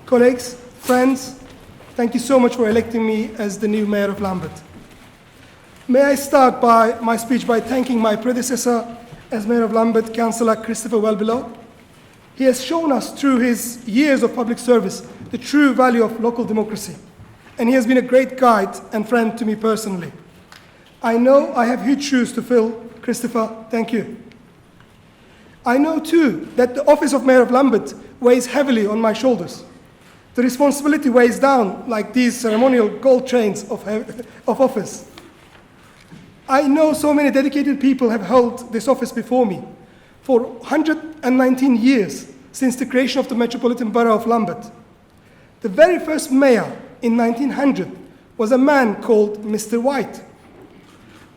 colleagues, friends, thank you so much for electing me as the new Mayor of Lambeth. May I start my speech by thanking my predecessor as Mayor of Lambeth, Councillor Christopher Wellbelow. He has shown us through his years of public service the true value of local democracy, and he has been a great guide and friend to me personally. I know I have huge shoes to fill. Christopher, thank you. I know too that the office of Mayor of Lambeth weighs heavily on my shoulders. The responsibility weighs down like these ceremonial gold chains of office. I know so many dedicated people have held this office before me for 119 years since the creation of the Metropolitan Borough of Lambeth. The very first mayor in 1900 was a man called Mr. White.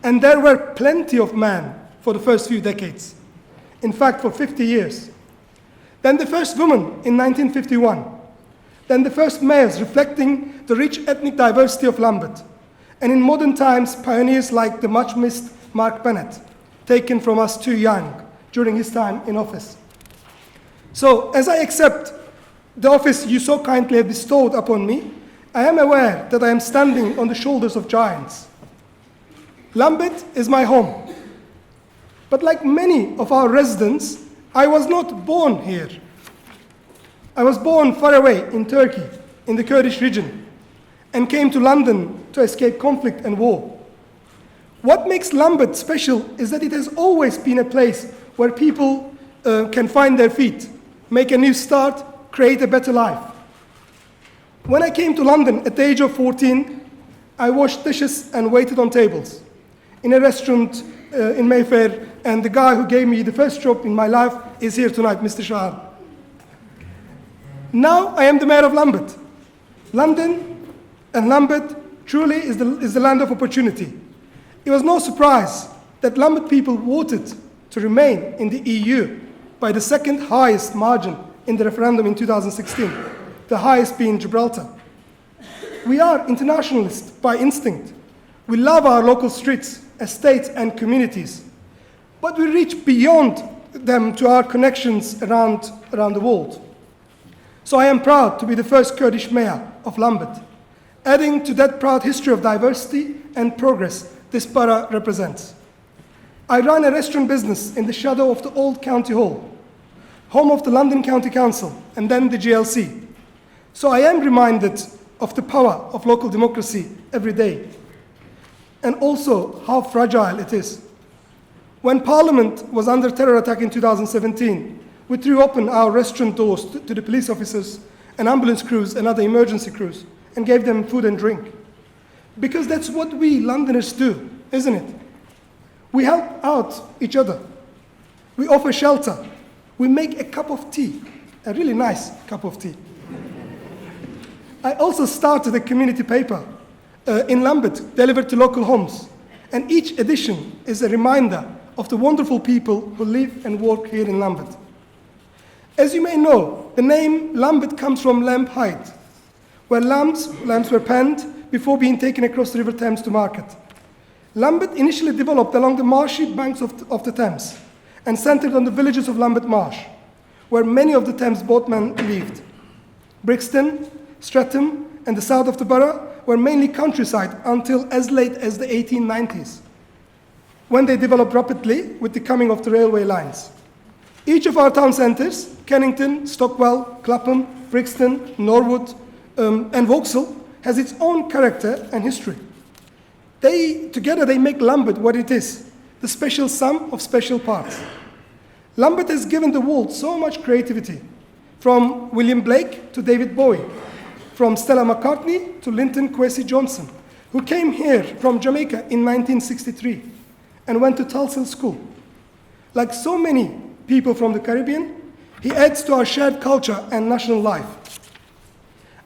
And there were plenty of men for the first few decades. In fact, for 50 years. Then the first woman in 1951. Then the first mayors reflecting the rich ethnic diversity of Lambeth. And in modern times, pioneers like the much-missed Mark Bennett, taken from us too young during his time in office. So, as I accept the office you so kindly have bestowed upon me, I am aware that I am standing on the shoulders of giants. Lambeth is my home. But like many of our residents, I was not born here. I was born far away in Turkey, in the Kurdish region, and came to London to escape conflict and war. What makes Lambeth special is that it has always been a place where people can find their feet, make a new start, create a better life. When I came to London at the age of 14, I washed dishes and waited on tables in a restaurant in Mayfair, and the guy who gave me the first job in my life is here tonight, Mr. Shah. Now I am the Mayor of Lambeth. London and Lambeth truly is the land of opportunity. It was no surprise that Lambeth people voted to remain in the EU by the second highest margin in the referendum in 2016, the highest being Gibraltar. We are internationalists by instinct. We love our local streets, estates, and communities, but we reach beyond them to our connections around the world. So I am proud to be the first Kurdish mayor of Lambeth, adding to that proud history of diversity and progress this borough represents. I run a restaurant business in the shadow of the old county hall, home of the London County Council, and then the GLC. So I am reminded of the power of local democracy every day, and also how fragile it is. When Parliament was under terror attack in 2017, we threw open our restaurant doors to the police officers and ambulance crews and other emergency crews and gave them food and drink. Because that's what we Londoners do, isn't it? We help out each other. We offer shelter. We make a cup of tea, a really nice cup of tea. I also started a community paper in Lambeth, delivered to local homes. And each edition is a reminder of the wonderful people who live and work here in Lambeth. As you may know, the name Lambeth comes from Lamb Hide, where lambs were penned before being taken across the River Thames to market. Lambeth initially developed along the marshy banks of the Thames and centered on the villages of Lambeth Marsh, where many of the Thames boatmen lived. Brixton, Streatham, and the south of the borough were mainly countryside until as late as the 1890s, when they developed rapidly with the coming of the railway lines. Each of our town centres, Kennington, Stockwell, Clapham, Brixton, Norwood, and Vauxhall, has its own character and history. Together they make Lambeth what it is, the special sum of special parts. Lambeth has given the world so much creativity, from William Blake to David Bowie, from Stella McCartney to Linton Kwesi Johnson, who came here from Jamaica in 1963 and went to Tulsa School. Like so many people from the Caribbean, he adds to our shared culture and national life.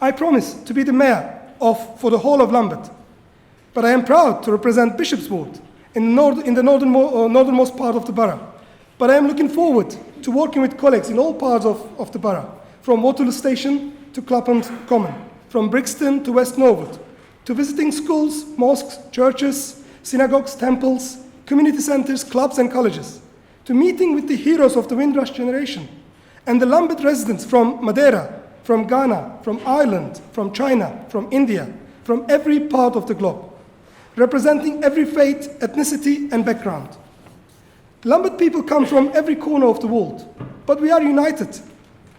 I promise to be the mayor for the whole of Lambeth, but I am proud to represent Bishop's Ward in the northernmost part of the borough. But I am looking forward to working with colleagues in all parts of the borough, from Waterloo Station to Clapham Common, from Brixton to West Norwood, to visiting schools, mosques, churches, synagogues, temples, community centres, clubs and colleges, to meeting with the heroes of the Windrush generation, and the Lambeth residents from Madeira, from Ghana, from Ireland, from China, from India, from every part of the globe, representing every faith, ethnicity, and background. Lambeth people come from every corner of the world, but we are united.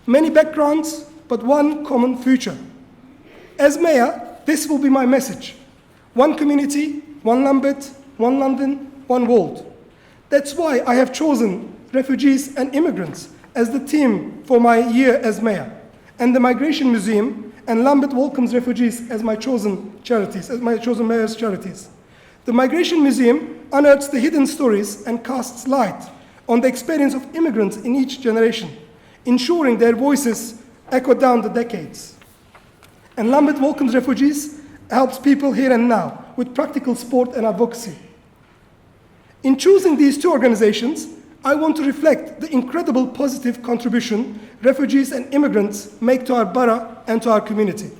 Many backgrounds, but one common future. As mayor, this will be my message. One community, one Lambeth, one London, one world. That's why I have chosen refugees and immigrants as the theme for my year as mayor, and the Migration Museum and Lambeth welcomes refugees as my chosen charities, as my chosen mayor's charities. The Migration Museum unearths the hidden stories and casts light on the experience of immigrants in each generation, ensuring their voices echo down the decades. And Lambeth welcomes refugees helps people here and now with practical support and advocacy. In choosing these two organizations, I want to reflect the incredible positive contribution refugees and immigrants make to our borough and to our community.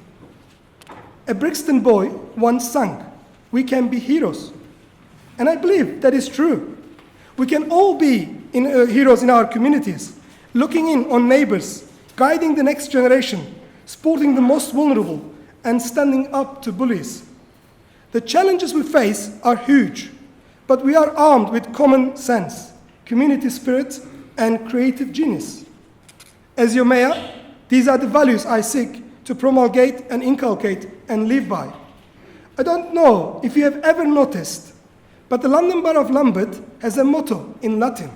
A Brixton boy once sang, "We can be heroes." And I believe that is true. We can all be heroes in our communities, looking in on neighbors, guiding the next generation, supporting the most vulnerable, and standing up to bullies. The challenges we face are huge, but we are armed with common sense, community spirit, and creative genius. As your mayor, these are the values I seek to promulgate and inculcate and live by. I don't know if you have ever noticed, but the London Borough of Lambeth has a motto in Latin,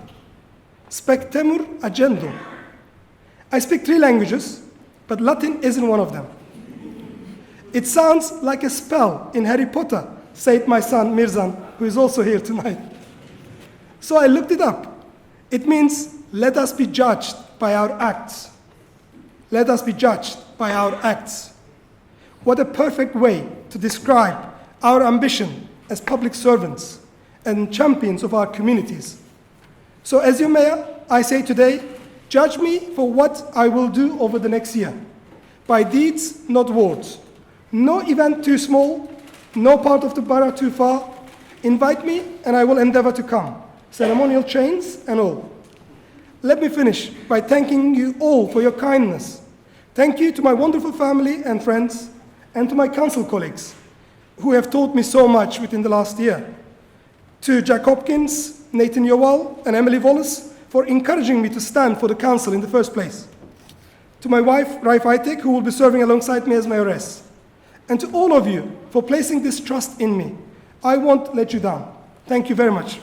Spectemur Agendum. I speak 3 languages, but Latin isn't one of them. It sounds like a spell in Harry Potter, said my son Mirzan, who is also here tonight. So I looked it up. It means, let us be judged by our acts. Let us be judged by our acts. What a perfect way to describe our ambition as public servants and champions of our communities. So as your mayor, I say today, judge me for what I will do over the next year. By deeds, not words. No event too small, no part of the borough too far. Invite me and I will endeavor to come. Ceremonial chains and all. Let me finish by thanking you all for your kindness. Thank you to my wonderful family and friends, and to my council colleagues, who have taught me so much within the last year. To Jack Hopkins, Nathan Yowal, and Emily Wallace for encouraging me to stand for the council in the first place. To my wife, Raif Aitek, who will be serving alongside me as mayoress. And to all of you for placing this trust in me. I won't let you down. Thank you very much.